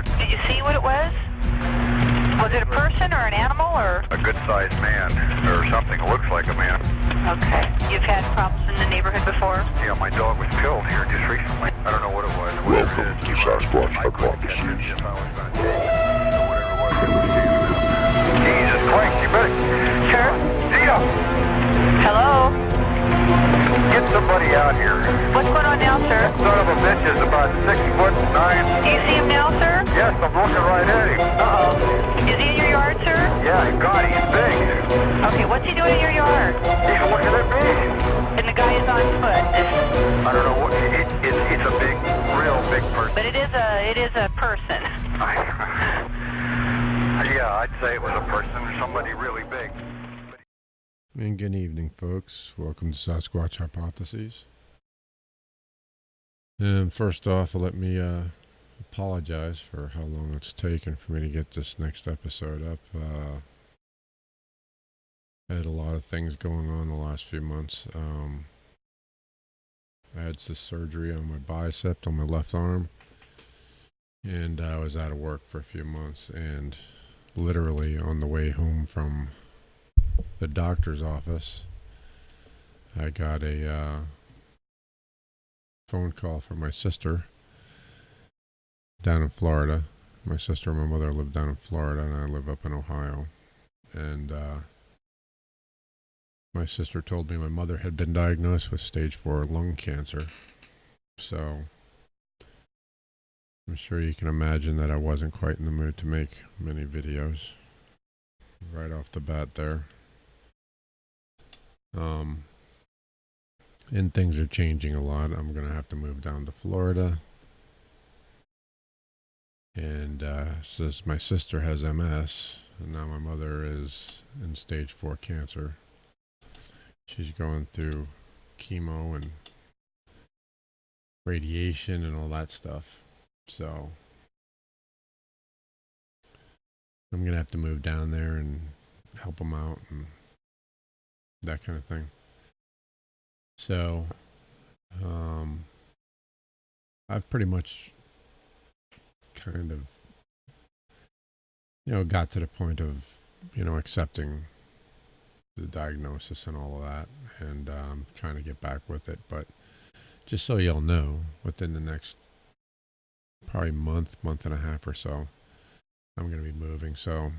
yard. Did you see what it was? Was it a person or an animal or? A good-sized man, or something. Looks like a man. Okay. You've had problems in the neighborhood before? Yeah, my dog was killed here just recently. I don't know what it was. Welcome to Sasquatch Hypotheses. If I was going to take it, so whatever it was, it was Jesus Christ, you better... Sure. See ya! Hello? Get somebody out here. What's going on now, sir? Son of a bitch is about 6'9". Do you see him now, sir? Yes, I'm looking right at him. Uh-oh. Is he in your yard, sir? Yeah, God, he's big. Okay, what's he doing in your yard? He's looking at me. And the guy is on foot. I don't know what, it's a big, real big person. But it is a person. Yeah, I'd say it was a person, somebody really big. And good evening, folks. Welcome to Sasquatch Hypotheses. And first off, let me apologize for how long it's taken for me to get this next episode up. I had a lot of things going on the last few months. I had this surgery on my bicep on my left arm, and I was out of work for a few months, and literally on the way home from the doctor's office, I got a phone call from my sister down in Florida. My sister and my mother live down in Florida, and I live up in Ohio. And my sister told me my mother had been diagnosed with stage 4 lung cancer. So I'm sure you can imagine that I wasn't quite in the mood to make many videos right off the bat there. And things are changing a lot. I'm going to have to move down to Florida. And since my sister has MS, and now my mother is in stage 4 cancer, she's going through chemo and radiation and all that stuff. So I'm going to have to move down there and help them out and that kind of thing. So I've pretty much kind of, got to the point of, accepting the diagnosis and all of that, and trying to get back with it. But just so y'all know, within the next probably month and a half or so, I'm going to be moving. So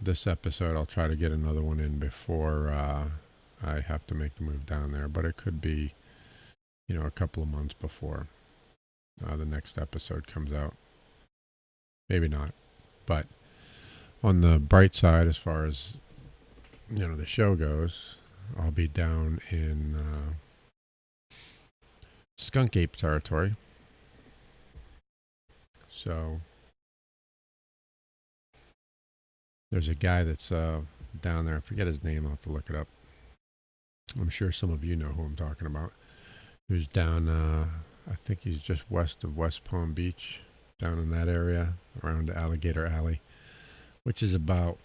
this episode, I'll try to get another one in before I have to make the move down there, but it could be, a couple of months before the next episode comes out. Maybe not, but on the bright side, as far as, the show goes, I'll be down in skunk ape territory. So there's a guy that's down there. I forget his name. I'll have to look it up. I'm sure some of you know who I'm talking about. Who's down, I think he's just west of West Palm Beach, down in that area, around Alligator Alley, which is about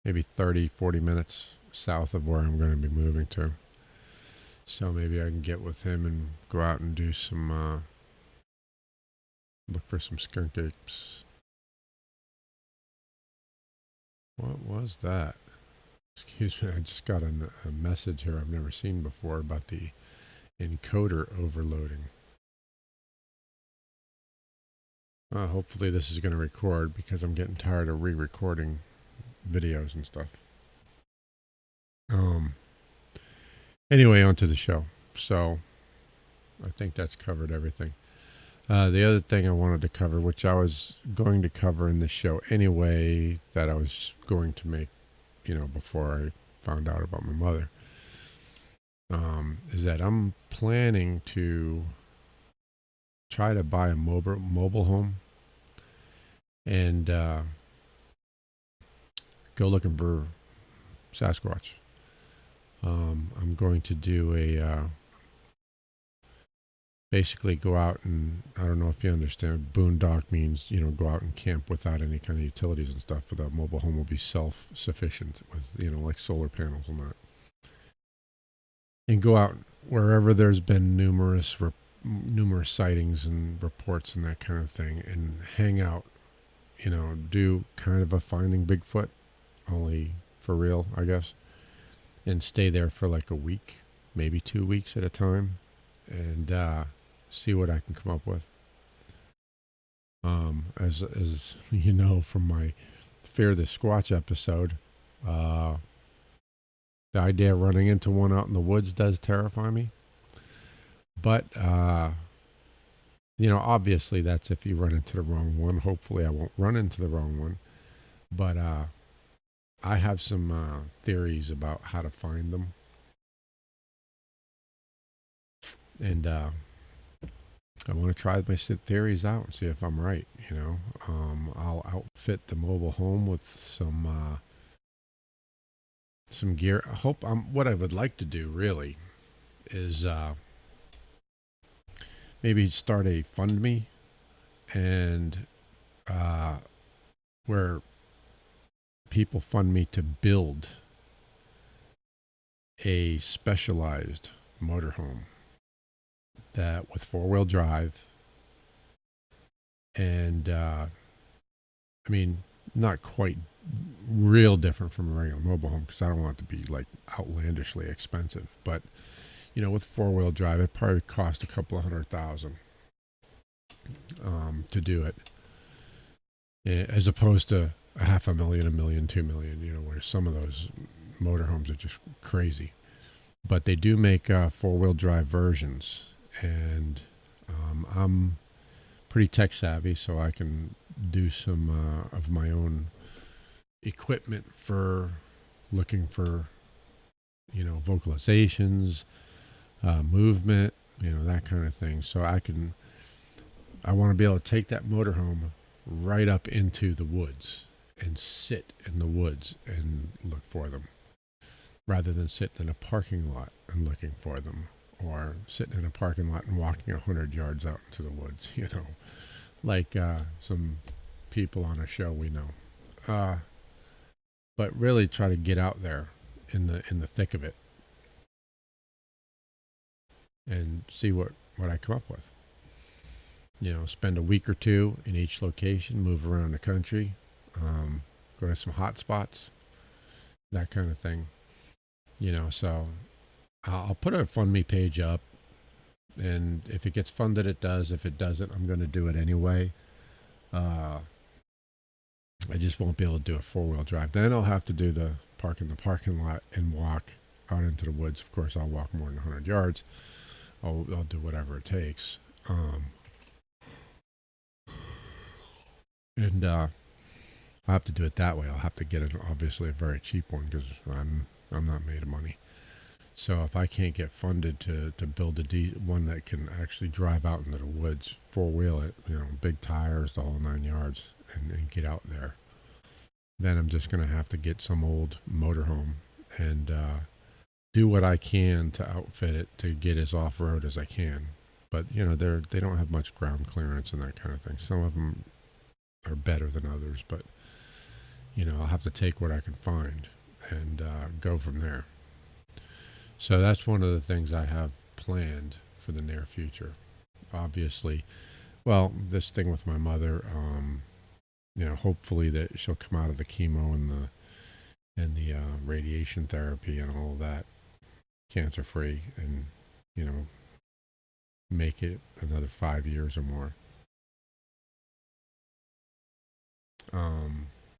maybe 30-40 minutes south of where I'm going to be moving to. So maybe I can get with him and go out and do some, look for some skunk apes. What was that? Excuse me, I just got a message here I've never seen before about the encoder overloading. Hopefully this is going to record, because I'm getting tired of re-recording videos and stuff. Anyway, on to the show. So I think that's covered everything. The other thing I wanted to cover, which I was going to cover in the show anyway, that I was going to make, before I found out about my mother, is that I'm planning to try to buy a mobile home and go looking for Sasquatch. I'm going to do basically go out and, I don't know if you understand, boondock means, go out and camp without any kind of utilities and stuff, but a mobile home will be self-sufficient with, like solar panels and that. And go out wherever there's been numerous numerous sightings and reports and that kind of thing, and hang out, do kind of a Finding Bigfoot, only for real, I guess, and stay there for like a week, maybe 2 weeks at a time, and see what I can come up with. As you know from my Fear the Squatch episode, the idea of running into one out in the woods does terrify me. But, obviously that's if you run into the wrong one. Hopefully I won't run into the wrong one. But I have some theories about how to find them. And I want to try my theories out and see if I'm right, I'll outfit the mobile home with some gear. What I would like to do really is maybe start a fund me, and where people fund me to build a specialized motorhome that with 4-wheel drive, and not quite real different from a regular mobile home, because I don't want it to be like outlandishly expensive, but with 4-wheel drive, it probably cost a couple of $100,000 to do it, as opposed to $500,000, $1 million, $2 million, where some of those motorhomes are just crazy. But they do make 4-wheel drive versions, and I'm pretty tech savvy, so I can do some of my own equipment for looking for, vocalizations, movement, that kind of thing. So I want to be able to take that motorhome right up into the woods and sit in the woods and look for them, rather than sitting in a parking lot and looking for them, or sitting in a parking lot and walking 100 yards out into the woods, like some people on a show we know. But really try to get out there in the thick of it and see what I come up with. Spend a week or two in each location, move around the country, go to some hot spots, that kind of thing. So I'll put a fund me page up, and if it gets funded, it does. If it doesn't, I'm going to do it anyway. I just won't be able to do a 4-wheel drive. Then I'll have to do the park in the parking lot and walk out into the woods. Of course, I'll walk more than 100 yards. I'll do whatever it takes. And I'll have to do it that way. I'll have to get obviously a very cheap one, because I'm not made of money. So if I can't get funded to build one that can actually drive out into the woods, 4-wheel it, big tires, the whole 9 yards, and get out there, then I'm just going to have to get some old motorhome and do what I can to outfit it to get as off-road as I can. But, they don't have much ground clearance and that kind of thing. Some of them are better than others, but, I'll have to take what I can find and go from there. So that's one of the things I have planned for the near future. Obviously, well, this thing with my mother, hopefully that she'll come out of the chemo and the radiation therapy and all of that cancer free, and make it another 5 years or more.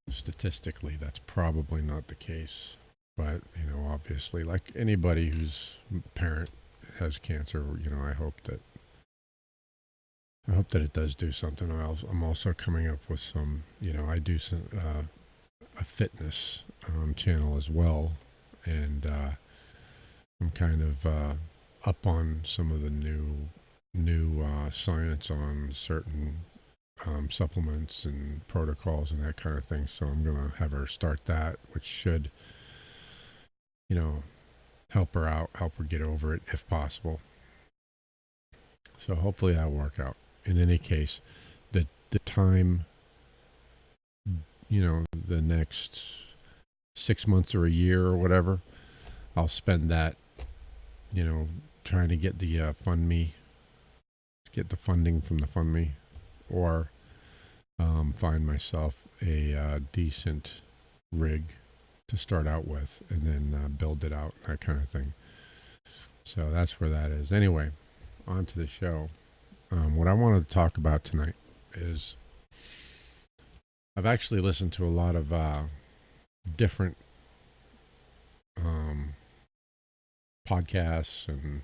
Statistically, that's probably not the case, but obviously, like anybody whose parent has cancer, I hope that it does do something. I'm also coming up with some, I do some a fitness channel as well, and I'm kind of up on some of the new science on certain supplements and protocols and that kind of thing. So I'm gonna have her start that, which should, help her out, help her get over it if possible. So hopefully that'll work out. In any case, the time, the next 6 months or a year or whatever, I'll spend that, trying to get the fund me get the funding from the Fund Me, or find myself a decent rig to start out with, and then build it out, that kind of thing. So that's where that is. Anyway, on to the show. What I wanted to talk about tonight is I've actually listened to a lot of different podcasts and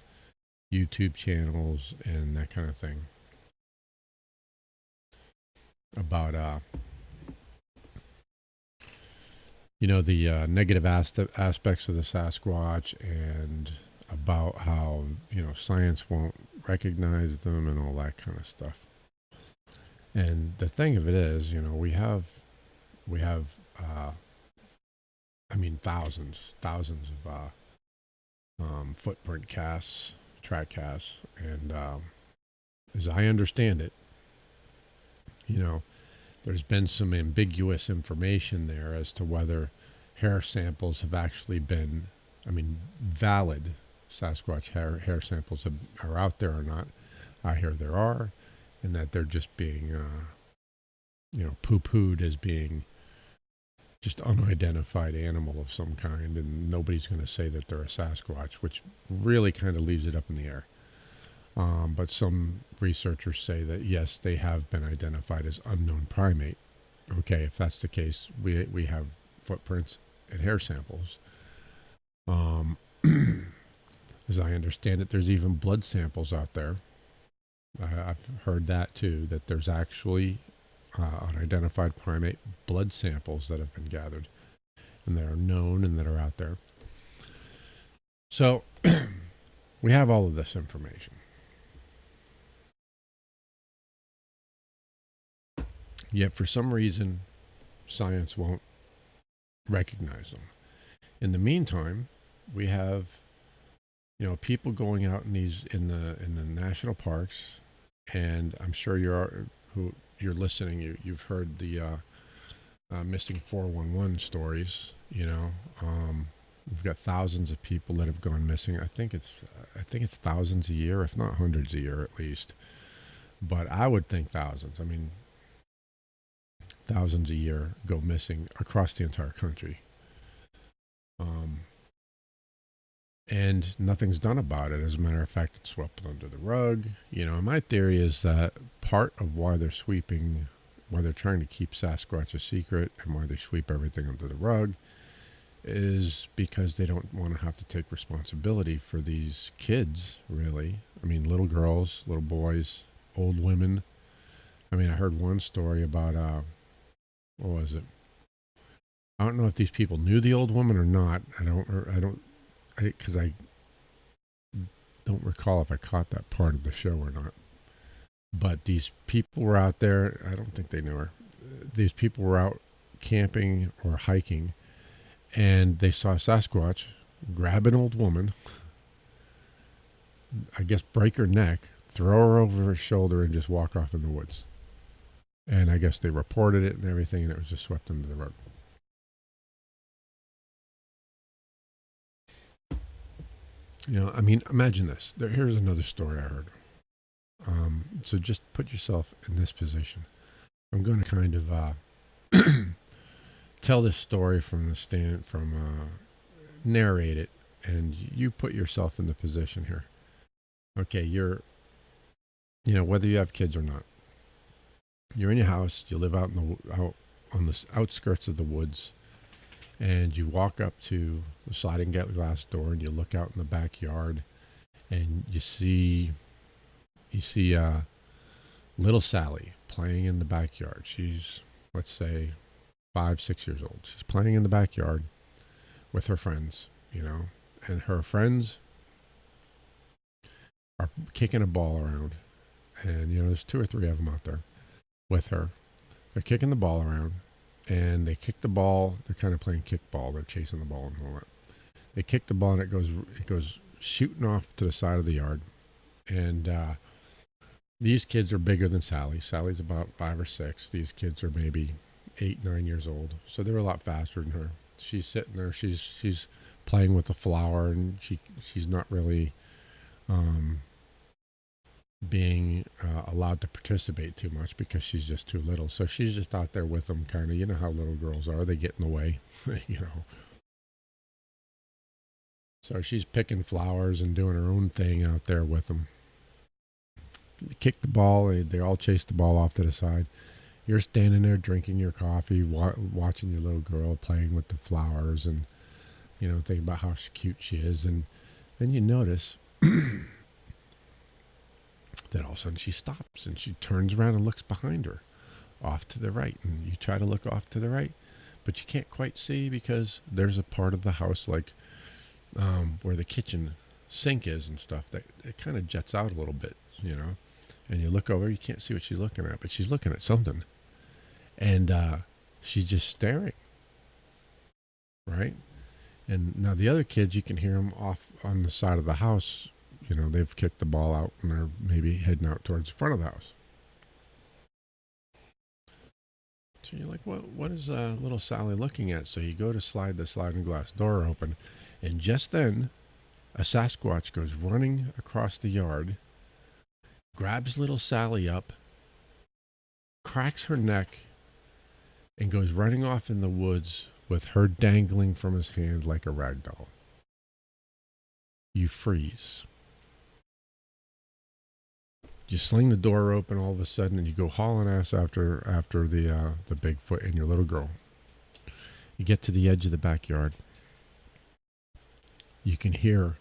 YouTube channels and that kind of thing about the negative aspects of the Sasquatch, and about how science won't recognize them and all that kind of stuff. And the thing of it is, we have thousands of footprint casts, track casts, and as I understand it, there's been some ambiguous information there as to whether hair samples have actually been, valid Sasquatch hair samples are out there or not. I hear there are, and that they're just being, poo-pooed as being just unidentified animal of some kind, and nobody's going to say that they're a Sasquatch, which really kind of leaves it up in the air. But some researchers say that yes, they have been identified as unknown primate. Okay, if that's the case, we have footprints and hair samples. As I understand it, there's even blood samples out there. I've heard that too, that there's actually unidentified primate blood samples that have been gathered, and that are known and that are out there. So we have all of this information. Yet for some reason, science won't recognize them. In the meantime, we have people going out in the national parks, and I'm sure you're listening. You've heard the missing 411 stories. We've got thousands of people that have gone missing. I think it's thousands a year, if not hundreds a year at least. But I would think thousands. Thousands a year go missing across the entire country. And nothing's done about it. As a matter of fact, it's swept under the rug. My theory is that part of why they're trying to keep Sasquatch a secret, and why they sweep everything under the rug, is because they don't want to have to take responsibility for these kids, really. Little girls, little boys, old women. I heard one story about, what was it? I don't know if these people knew the old woman or not. Because I don't recall if I caught that part of the show or not. But these people were out there. I don't think they knew her. These people were out camping or hiking, and they saw a Sasquatch grab an old woman, I guess break her neck, throw her over her shoulder, and just walk off in the woods. And I guess they reported it and everything, and it was just swept under the rug. Imagine this. Here's another story I heard. So just put yourself in this position. I'm going to kind of tell this story narrate it, and you put yourself in the position here. Okay, whether you have kids or not, you're in your house. You live out on the outskirts of the woods. And you walk up to the sliding glass door, and you look out in the backyard, and you see little Sally playing in the backyard. She's, let's say, 5-6 years old. She's playing in the backyard with her friends, and her friends are kicking a ball around, and there's 2 or 3 of them out there with her. They're kicking the ball around. And they kick the ball. They're kind of playing kickball. They're chasing the ball and all that. They kick the ball, and it goes shooting off to the side of the yard. And these kids are bigger than Sally. Sally's about 5 or 6. These kids are maybe 8, 9 years old. So they're a lot faster than her. She's sitting there. She's playing with the flower, and she's not really being allowed to participate too much because she's just too little. So she's just out there with them, kind of. You know how little girls are; they get in the way, you know. So she's picking flowers and doing her own thing out there with them. Kick the ball; they all chase the ball off to the side. You're standing there drinking your coffee, watching your little girl playing with the flowers, and thinking about how cute she is, and then you notice that all of a sudden she stops and she turns around and looks behind her, off to the right, and you try to look off to the right, but you can't quite see because there's a part of the house like where the kitchen sink is and stuff that it kind of jets out a little bit, and you look over, you can't see what she's looking at, but she's looking at something, and she's just staring, right? And now the other kids, you can hear them off on the side of the house. They've kicked the ball out and they're maybe heading out towards the front of the house. So you're like, what is little Sally looking at? So you go to slide the sliding glass door open, and just then, a Sasquatch goes running across the yard, grabs little Sally up, cracks her neck, and goes running off in the woods with her dangling from his hand like a rag doll. You freeze. You sling the door open all of a sudden, and you go hauling ass after the Bigfoot and your little girl. You get to the edge of the backyard. You can hear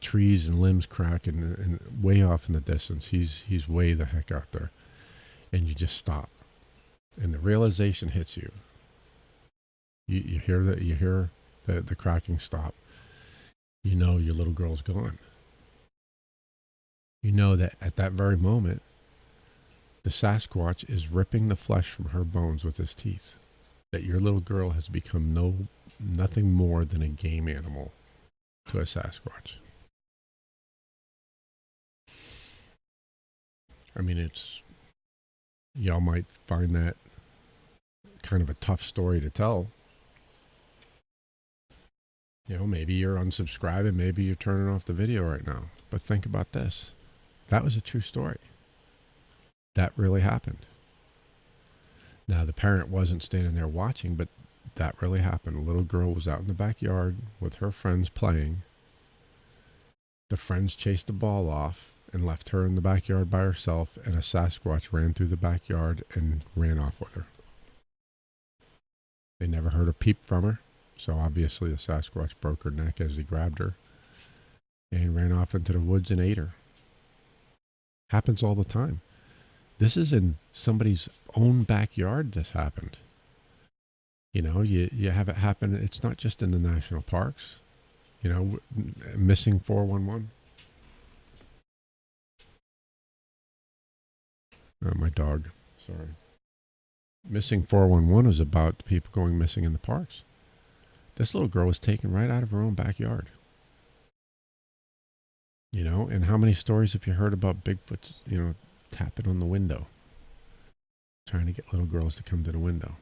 trees and limbs cracking, and way off in the distance. He's way the heck out there, and you just stop, and the realization hits you. You hear that. You hear the cracking stop. You know your little girl's gone. You know that at that very moment, the Sasquatch is ripping the flesh from her bones with his teeth. That your little girl has become nothing more than a game animal to a Sasquatch. I mean, y'all might find that kind of a tough story to tell. Maybe you're unsubscribing, maybe you're turning off the video right now. But think about this. That was a true story. That really happened. Now, the parent wasn't standing there watching, but that really happened. A little girl was out in the backyard with her friends playing. The friends chased the ball off and left her in the backyard by herself, and a Sasquatch ran through the backyard and ran off with her. They never heard a peep from her, so obviously the Sasquatch broke her neck as he grabbed her and ran off into the woods and ate her. Happens all the time. This is in somebody's own backyard. This happened. You have it happen. It's not just in the national parks. Missing 411. My dog. Sorry. Missing 411 is about people going missing in the parks. This little girl was taken right out of her own backyard. And how many stories have you heard about Bigfoot, tapping on the window, trying to get little girls to come to the window?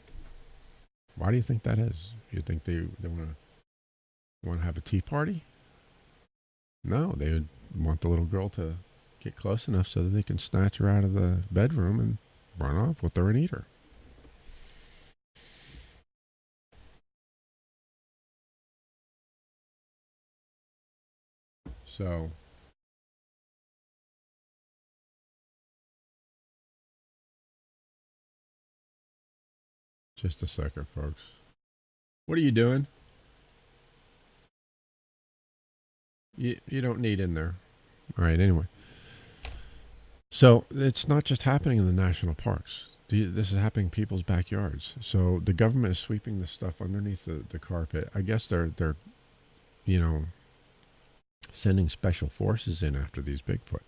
Why do you think that is? You think they want to have a tea party? No, they would want the little girl to get close enough so that they can snatch her out of the bedroom and run off with her and eat her. So, just a second, folks. What are you doing? You don't need in there. All right, anyway. So, it's not just happening in the national parks. This is happening in people's backyards. So, the government is sweeping this stuff underneath the carpet. I guess they're sending special forces in after these Bigfoot,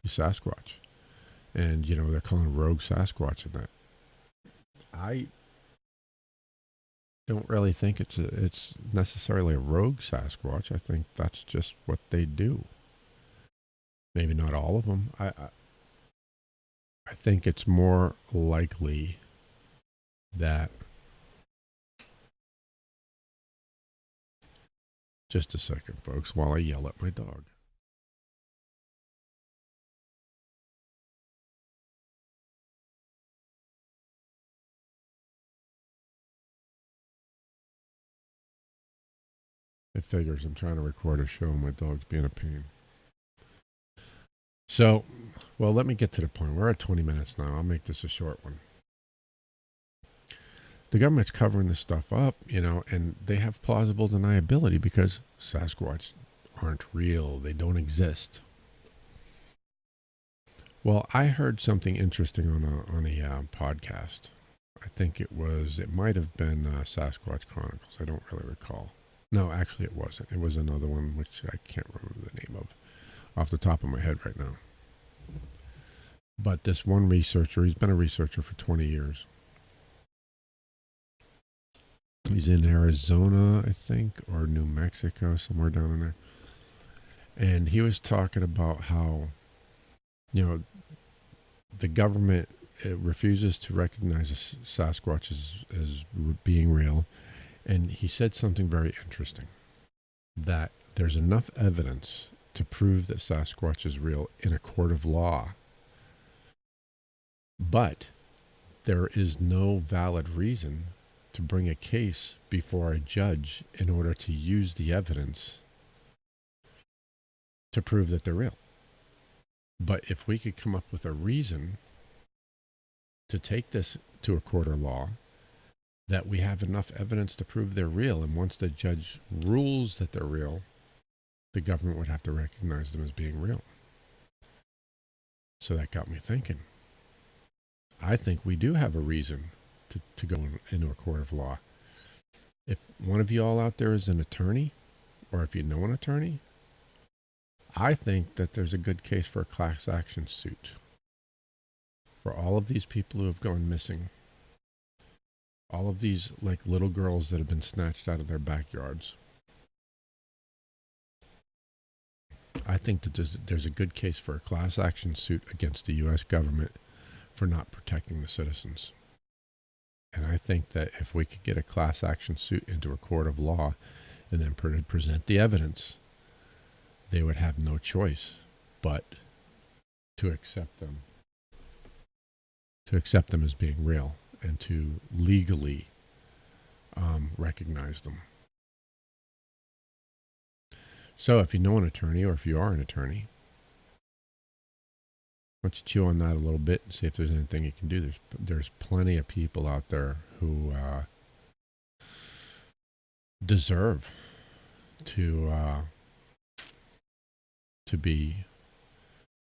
these Sasquatch. And, they're calling rogue Sasquatch in that. I don't really think it's necessarily a rogue Sasquatch. I think that's just what they do. Maybe not all of them. I think it's more likely that. Just a second, folks, while I yell at my dog. It figures I'm trying to record a show and my dog's being a pain. So, well, let me get to the point. We're at 20 minutes now. I'll make this a short one. The government's covering this stuff up, and they have plausible deniability because Sasquatch aren't real. They don't exist. Well, I heard something interesting on a podcast. I think it might have been Sasquatch Chronicles. I don't really recall. No, actually it wasn't. It was another one, which I can't remember the name of off the top of my head right now. But this one researcher, he's been a researcher for 20 years. He's in Arizona, I think, or New Mexico, somewhere down in there. And he was talking about how, the government refuses to recognize Sasquatch as being real. And he said something very interesting, that there's enough evidence to prove that Sasquatch is real in a court of law. But there is no valid reason to bring a case before a judge in order to use the evidence to prove that they're real. But if we could come up with a reason to take this to a court of law, that we have enough evidence to prove they're real, and once the judge rules that they're real, the government would have to recognize them as being real. So that got me thinking. I think we do have a reason to go into a court of law. If one of you all out there is an attorney, or if you know an attorney, I think that there's a good case for a class action suit for all of these people who have gone missing. All of these little girls that have been snatched out of their backyards. I think that there's a good case for a class action suit against the U.S. government for not protecting the citizens. And I think that if we could get a class action suit into a court of law and then present the evidence, they would have no choice but to accept them as being real and to legally recognize them. So if you know an attorney, or if you are an attorney, why don't you chew on that a little bit and see if there's anything you can do. There's plenty of people out there who deserve to be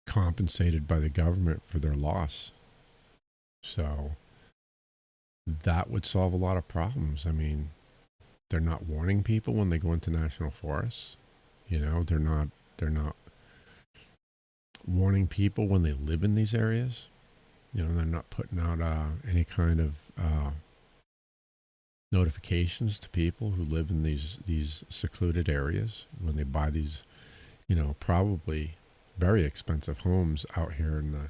compensated by the government for their loss. So that would solve a lot of problems. I mean, they're not warning people when they go into national forests. They're not warning people when they live in these areas. They're not putting out any kind of notifications to people who live in these secluded areas when they buy these, probably very expensive homes out here in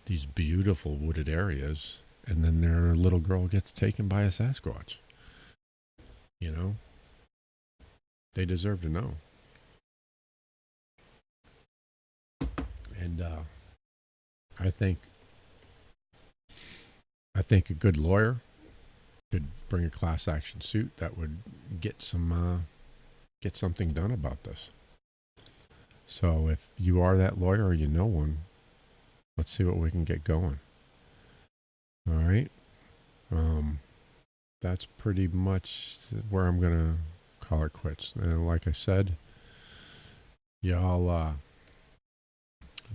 these beautiful wooded areas, and then their little girl gets taken by a Sasquatch. They deserve to know. And I think a good lawyer could bring a class action suit that would get something done about this. So if you are that lawyer or you know one, let's see what we can get going. All right. That's pretty much where I'm going to call it quits. And like I said, y'all,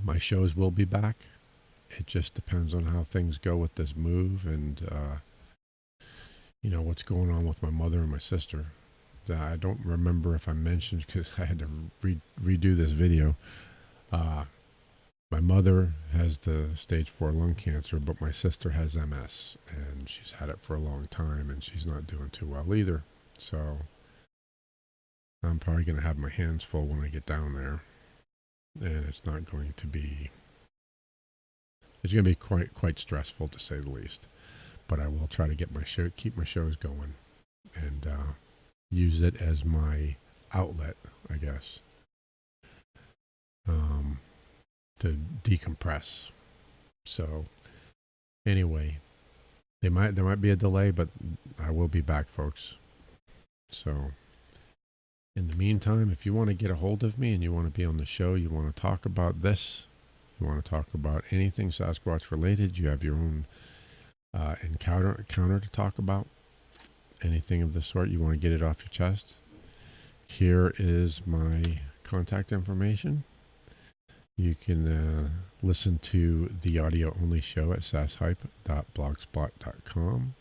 my shows will be back. It just depends on how things go with this move and, what's going on with my mother and my sister. I don't remember if I mentioned, because I had to redo this video. My mother has the stage 4 lung cancer, but my sister has MS, and she's had it for a long time, and she's not doing too well either. So I'm probably going to have my hands full when I get down there, and it's going to be quite stressful, to say the least. But I will try to keep my shows going, and use it as my outlet, I guess, to decompress. So anyway, there might be a delay, but I will be back, folks. So In the meantime, if you want to get a hold of me and you want to be on the show, you want to talk about this, you want to talk about anything Sasquatch related, you have your own encounter to talk about, anything of the sort, you want to get it off your chest, here is my contact information. You can listen to the audio only show at sashype.blogspot.com,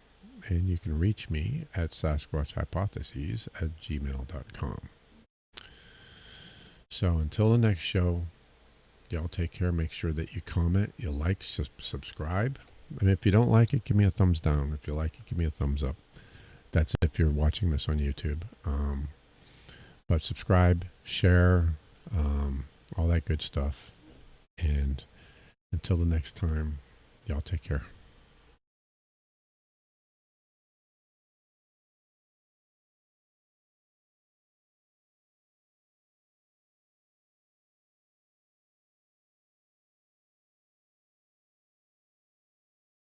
and you can reach me at sasquatchhypotheses@gmail.com. So until the next show, y'all take care. Make sure that you comment, you like, subscribe. And if you don't like it, give me a thumbs down. If you like it, give me a thumbs up. That's if you're watching this on YouTube. But subscribe, share, all that good stuff. And until the next time, y'all take care.